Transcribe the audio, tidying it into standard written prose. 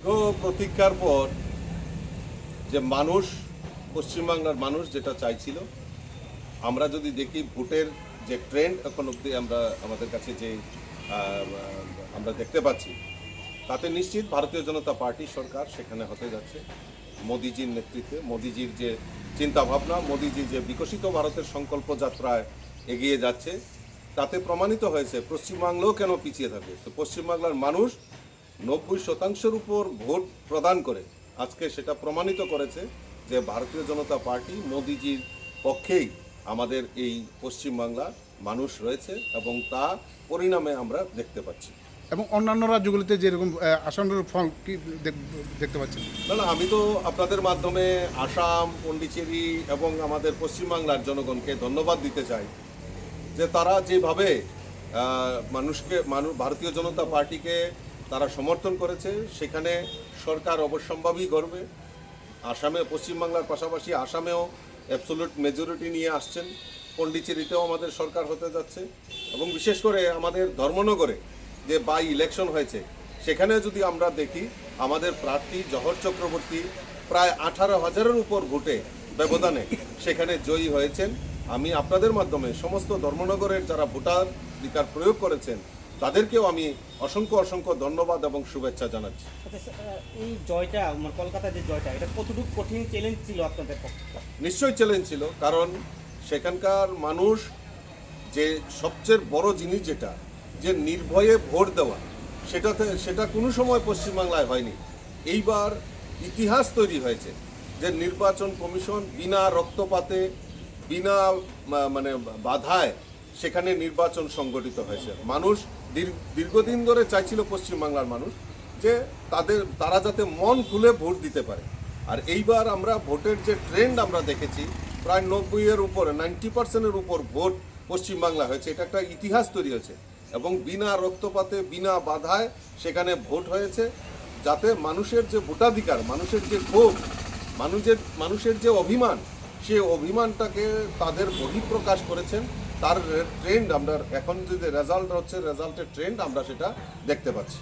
প্রতীক্ষার পর যে মানুষ, পশ্চিমবাংলার মানুষ যেটা চাইছিল, আমরা যদি দেখি ভোটের যে ট্রেন্ড এখন অবধি আমাদের কাছে যে আমরা দেখতে পাচ্ছি, তাতে নিশ্চিত ভারতীয় জনতা পার্টি সরকার সেখানে হতে যাচ্ছে। মোদিজির নেতৃত্বে, মোদিজির যে চিন্তাভাবনা, মোদিজি যে বিকশিত ভারতের সংকল্প যাত্রায় এগিয়ে যাচ্ছে, তাতে প্রমাণিত হয়েছে পশ্চিমবাংলাও কেন পিছিয়ে থাকবে। তো পশ্চিমবাংলার মানুষ 90% উপর ভোট প্রদান করে আজকে সেটা প্রমাণিত করেছে যে ভারতীয় জনতা পার্টি, মোদিজির পক্ষেই আমাদের এই পশ্চিমবাংলা মানুষ রয়েছে, এবং তা পরিণামে আমরা দেখতে পাচ্ছি। এবং অন্যান্য রাজ্যগুলিতে যেরকম আসনের ফল কি দেখতে পাচ্ছেন? না, আমি তো আপনাদের মাধ্যমে আসাম, পন্ডিচেরি এবং আমাদের পশ্চিমবাংলার জনগণকে ধন্যবাদ দিতে চাই যে তারা যেভাবে ভারতীয় জনতা পার্টিকে তারা সমর্থন করেছে, সেখানে সরকার অবশ্যম্ভাবী করবে। আসামে, পশ্চিমবাংলার পাশাপাশি আসামেও অ্যাবসোলিউট মেজরিটি নিয়ে আসছেন। পন্ডিচেরিতেও আমাদের সরকার হতে যাচ্ছে, এবং বিশেষ করে আমাদের ধর্মনগরে যে বাই ইলেকশন হয়েছে, সেখানে যদি আমরা দেখি আমাদের প্রার্থী জহর চক্রবর্তী প্রায় 18,000-এর উপর ভোটে ব্যবধানে সেখানে জয়ী হয়েছেন। আমি আপনাদের মাধ্যমে সমস্ত ধর্মনগরের যারা ভোটাধিকার প্রয়োগ করেছেন তাদেরকেও আমি অসংখ্য অসংখ্য ধন্যবাদ এবং শুভেচ্ছা জানাচ্ছি। এই জয়টা, কলকাতার যে জয়টা, এটা কতটুকু কঠিন চ্যালেঞ্জ ছিল আপনাদের পক্ষে? নিশ্চয়ই চ্যালেঞ্জ ছিল, কারণ সেখানকার মানুষ যে সবচেয়ে বড় জিনিস যেটা, যে নির্ভয়ে ভোট দেওয়া, সেটা কোনো সময় পশ্চিমবাংলায় হয়নি। এইবার ইতিহাস তৈরি হয়েছে যে নির্বাচন কমিশন বিনা রক্তপাতে, বিনা বাধায় সেখানে নির্বাচন সংগঠিত হয়েছে। মানুষ দীর্ঘদিন ধরে চাইছিল, পশ্চিমবাংলার মানুষ, যে তারা যাতে মন খুলে ভোট দিতে পারে। আর এইবার আমরা ভোটের যে ট্রেন্ড আমরা দেখেছি, প্রায় 90-এর উপরে, 90%-এর উপর ভোট পশ্চিমবাংলা হয়েছে। এটা একটা ইতিহাস তৈরি হয়েছে, এবং বিনা রক্তপাতে, বিনা বাধায় সেখানে ভোট হয়েছে, যাতে মানুষের যে ভোটাধিকার, মানুষের যে ক্ষোভ, মানুষের যে অভিমান, সে অভিমানটাকে তাদের বহিঃপ্রকাশ করেছেন। তার ট্রেন্ড আমরা এখন, যে রেজাল্ট হচ্ছে, রেজাল্টের ট্রেন্ড আমরা সেটা দেখতে পাচ্ছি।